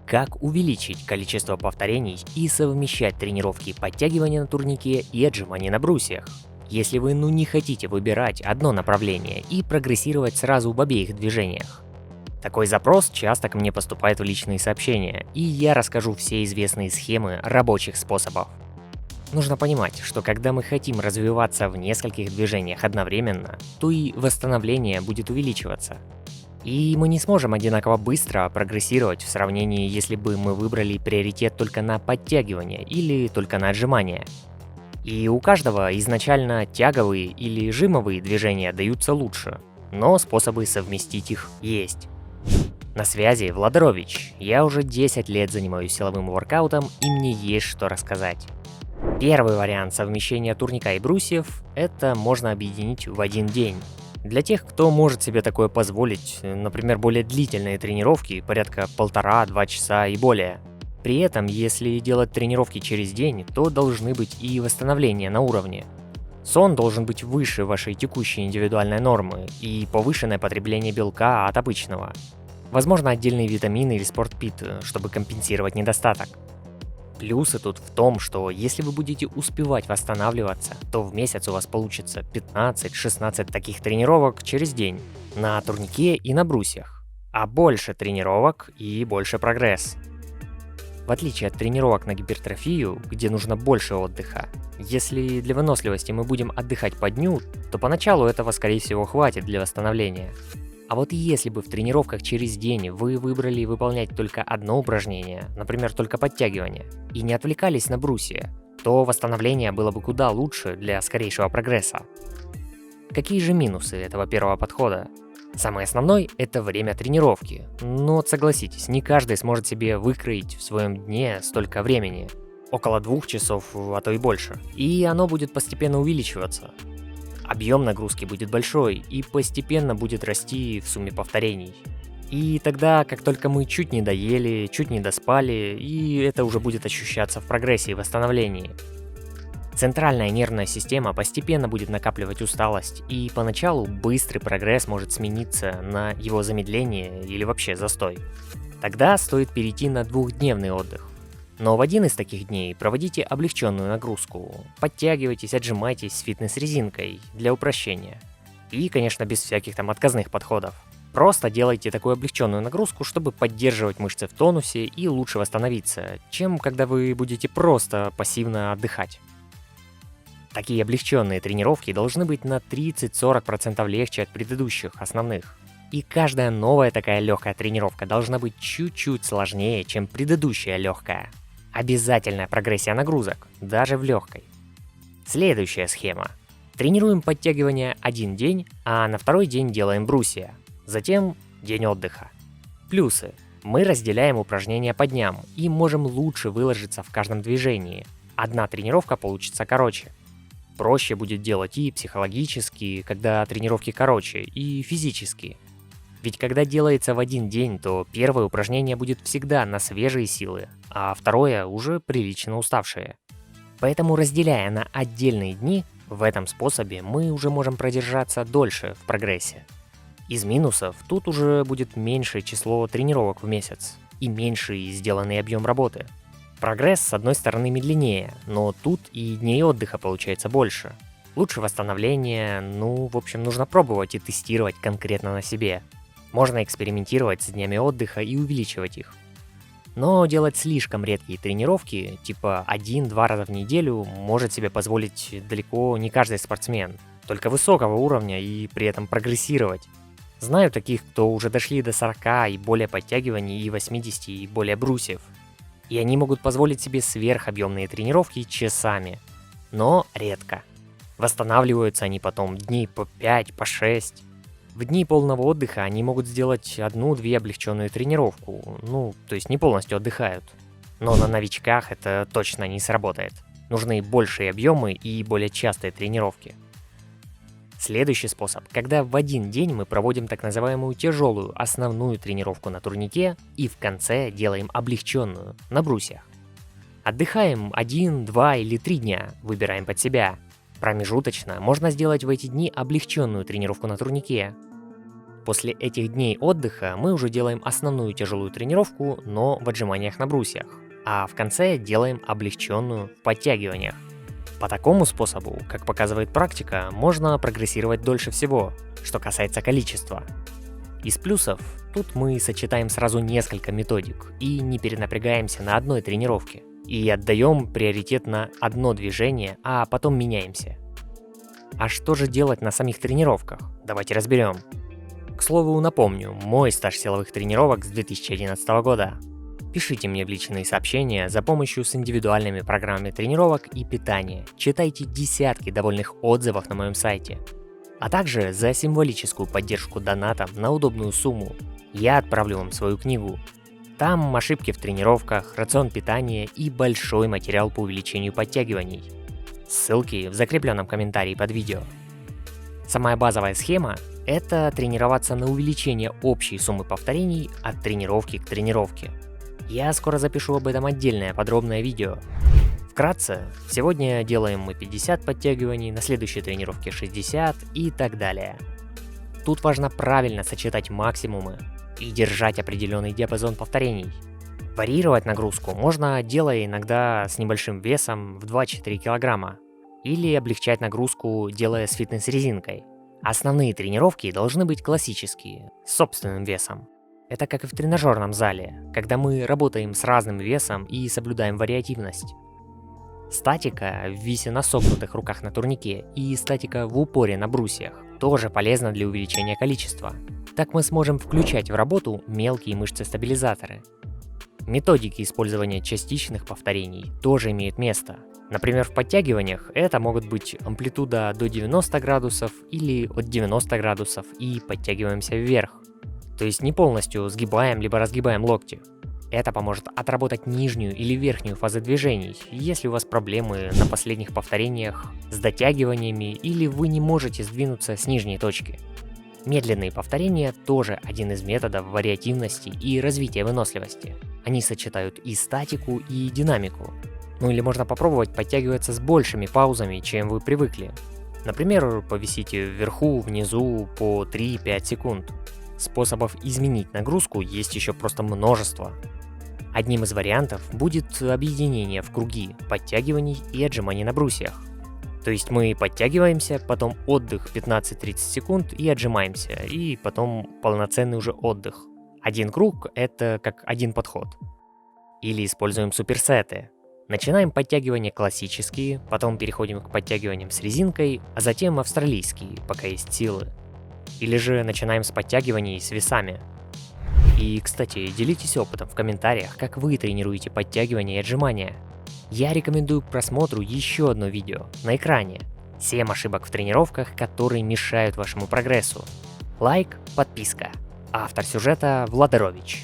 Как увеличить количество повторений и совмещать тренировки подтягивания на турнике и отжимания на брусьях. Если вы не хотите выбирать одно направление и прогрессировать сразу в обеих движениях. Такой запрос часто ко мне поступает в личные сообщения, и я расскажу все известные схемы рабочих способов. Нужно понимать, что когда мы хотим развиваться в нескольких движениях одновременно, то и восстановление будет увеличиваться. И мы не сможем одинаково быстро прогрессировать в сравнении, если бы мы выбрали приоритет только на подтягивание или только на отжимание. И у каждого изначально тяговые или жимовые движения даются лучше, но способы совместить их есть. На связи Владарович. Я уже 10 лет занимаюсь силовым воркаутом, и мне есть что рассказать. Первый вариант совмещения турника и брусьев – это можно объединить в один день. Для тех, кто может себе такое позволить, например, более длительные тренировки, порядка 1,5-2 часа и более. При этом, если делать тренировки через день, то должны быть и восстановления на уровне. Сон должен быть выше вашей текущей индивидуальной нормы и повышенное потребление белка от обычного. Возможно, отдельные витамины или спортпит, чтобы компенсировать недостаток. Плюсы тут в том, что если вы будете успевать восстанавливаться, то в месяц у вас получится 15-16 таких тренировок через день на турнике и на брусьях. А больше тренировок и больше прогресс. В отличие от тренировок на гипертрофию, где нужно больше отдыха, если для выносливости мы будем отдыхать по дню, то поначалу этого скорее всего хватит для восстановления. А вот если бы в тренировках через день вы выбрали выполнять только одно упражнение, например, только подтягивание, и не отвлекались на брусья, то восстановление было бы куда лучше для скорейшего прогресса. Какие же минусы этого первого подхода? Самый основной – это время тренировки. Но согласитесь, не каждый сможет себе выкроить в своем дне столько времени. Около 2 часов, а то и больше. И оно будет постепенно увеличиваться. Объем нагрузки будет большой и постепенно будет расти в сумме повторений. И тогда, как только мы чуть не доели, чуть не доспали, и это уже будет ощущаться в прогрессе и восстановлении. Центральная нервная система постепенно будет накапливать усталость, и поначалу быстрый прогресс может смениться на его замедление или вообще застой. Тогда стоит перейти на 2-дневный отдых. Но в один из таких дней проводите облегченную нагрузку. Подтягивайтесь, отжимайтесь с фитнес-резинкой для упрощения. И, конечно, без всяких там отказных подходов. Просто делайте такую облегченную нагрузку, чтобы поддерживать мышцы в тонусе и лучше восстановиться, чем когда вы будете просто пассивно отдыхать. Такие облегченные тренировки должны быть на 30-40% легче от предыдущих, основных. И каждая новая такая легкая тренировка должна быть чуть-чуть сложнее, чем предыдущая легкая. Обязательная прогрессия нагрузок, даже в легкой. Следующая схема. Тренируем подтягивания один день, а на второй день делаем брусья. Затем день отдыха. Плюсы. Мы разделяем упражнения по дням и можем лучше выложиться в каждом движении. Одна тренировка получится короче. Проще будет делать и психологически, когда тренировки короче, и физически. Ведь когда делается в один день, то первое упражнение будет всегда на свежие силы, а второе уже прилично уставшее. Поэтому, разделяя на отдельные дни, в этом способе мы уже можем продержаться дольше в прогрессе. Из минусов тут уже будет меньшее число тренировок в месяц и меньший сделанный объем работы. Прогресс, с одной стороны, медленнее, но тут и дней отдыха получается больше. Лучше восстановление, в общем, нужно пробовать и тестировать конкретно на себе. Можно экспериментировать с днями отдыха и увеличивать их. Но делать слишком редкие тренировки, типа 1-2 раза в неделю, может себе позволить далеко не каждый спортсмен, только высокого уровня и при этом прогрессировать. Знаю таких, кто уже дошли до 40 и более подтягиваний и 80 и более брусьев. И они могут позволить себе сверхобъемные тренировки часами, но редко. Восстанавливаются они потом дней по 5, по 6. В дни полного отдыха они могут сделать 1-2 облегченную тренировку, то есть не полностью отдыхают. Но на новичках это точно не сработает. Нужны большие объемы и более частые тренировки. Следующий способ, когда в один день мы проводим так называемую тяжелую основную тренировку на турнике и в конце делаем облегченную на брусьях. Отдыхаем 1, 2 или 3 дня, выбираем под себя. Промежуточно можно сделать в эти дни облегченную тренировку на турнике. После этих дней отдыха мы уже делаем основную тяжелую тренировку, но в отжиманиях на брусьях. А в конце делаем облегченную в подтягиваниях. По такому способу, как показывает практика, можно прогрессировать дольше всего, что касается количества. Из плюсов, тут мы сочетаем сразу несколько методик и не перенапрягаемся на одной тренировке. И отдаем приоритет на одно движение, а потом меняемся. А что же делать на самих тренировках? Давайте разберем. К слову, напомню, мой стаж силовых тренировок с 2011 года. Пишите мне в личные сообщения за помощью с индивидуальными программами тренировок и питания. Читайте десятки довольных отзывов на моем сайте. А также за символическую поддержку донатом на удобную сумму я отправлю вам свою книгу. Там ошибки в тренировках, рацион питания и большой материал по увеличению подтягиваний. Ссылки в закрепленном комментарии под видео. Самая базовая схема – это тренироваться на увеличение общей суммы повторений от тренировки к тренировке. Я скоро запишу об этом отдельное подробное видео. Вкратце, сегодня делаем мы 50 подтягиваний, на следующей тренировке 60 и так далее. Тут важно правильно сочетать максимумы и держать определенный диапазон повторений. Варьировать нагрузку можно, делая иногда с небольшим весом в 2-4 кг, или облегчать нагрузку, делая с фитнес-резинкой. Основные тренировки должны быть классические, с собственным весом. Это как и в тренажерном зале, когда мы работаем с разным весом и соблюдаем вариативность. Статика в висе на согнутых руках на турнике и статика в упоре на брусьях тоже полезна для увеличения количества. Так мы сможем включать в работу мелкие мышцы-стабилизаторы. Методики использования частичных повторений тоже имеют место. Например, в подтягиваниях это могут быть амплитуда до 90 градусов или от 90 градусов и подтягиваемся вверх. То есть не полностью сгибаем либо разгибаем локти. Это поможет отработать нижнюю или верхнюю фазы движений, если у вас проблемы на последних повторениях с дотягиваниями или вы не можете сдвинуться с нижней точки. Медленные повторения тоже один из методов вариативности и развития выносливости. Они сочетают и статику, и динамику. Ну или можно попробовать подтягиваться с большими паузами, чем вы привыкли. Например, повисите вверху, внизу по 3-5 секунд. Способов изменить нагрузку есть еще просто множество. Одним из вариантов будет объединение в круги подтягиваний и отжиманий на брусьях. То есть мы подтягиваемся, потом отдых 15-30 секунд и отжимаемся, и потом полноценный уже отдых. Один круг – это как один подход. Или используем суперсеты. Начинаем подтягивания классические, потом переходим к подтягиваниям с резинкой, а затем австралийские, пока есть силы. Или же начинаем с подтягиваний с весами. И, кстати, делитесь опытом в комментариях, как вы тренируете подтягивания и отжимания. Я рекомендую к просмотру еще одно видео на экране. 7 ошибок в тренировках, которые мешают вашему прогрессу. Лайк, подписка. Автор сюжета Владарович.